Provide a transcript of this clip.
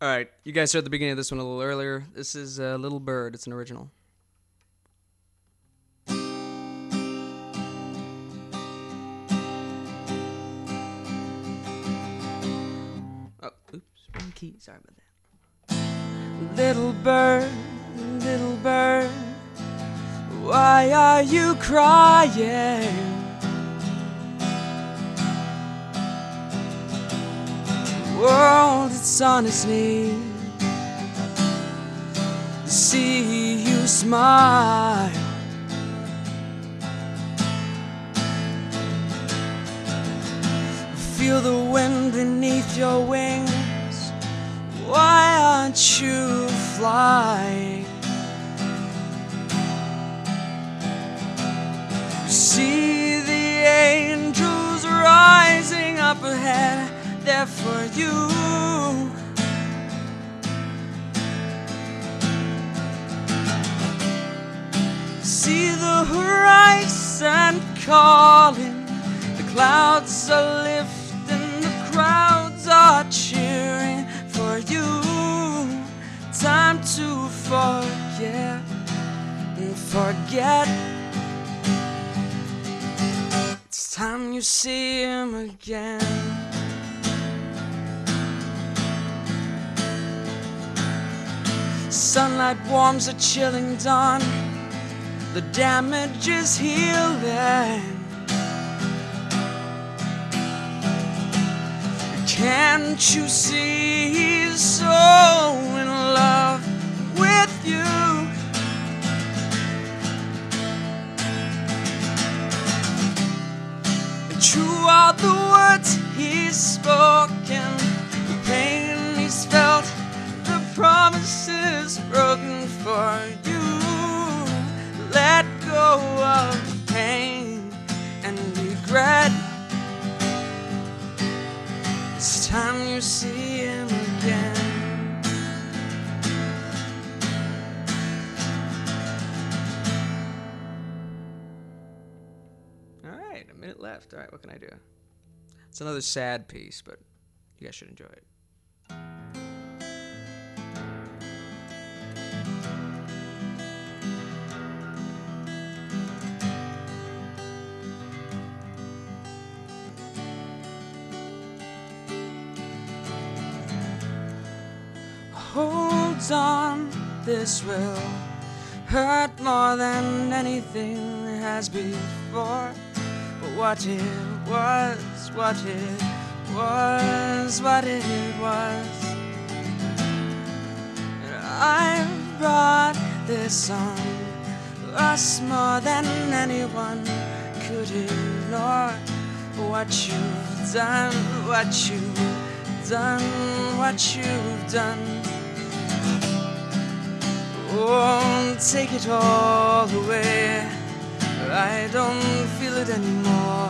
Alright, you guys heard the beginning of this one a little earlier. This is Little Bird. It's an original. Oh, oops, wrong key. Sorry about that. Little bird, why are you crying? The world, it's on its knees to see you smile. Feel the wind beneath your wings. Why aren't you flying? You see the angels rising up ahead, there for you. See the horizon calling, the clouds are lifting, the crowds are cheering for you. Time to forget and forget. It's time you see him again. Sunlight warms a chilling dawn. The damage is healing. Can't you see he's so in love with you? And true are the words he's spoken, the pain he's felt, the promises broken for you. Let go of pain and regret. It's time you see him again. Alright, a minute left. Alright, what can I do? It's another sad piece, but you guys should enjoy it. Hold on, this will hurt more than anything has before. But what it was, what it was, what it was. And I brought this on us more than anyone could ignore. What you've done, what you've done, what you've done. Won't take it all away. I don't feel it anymore.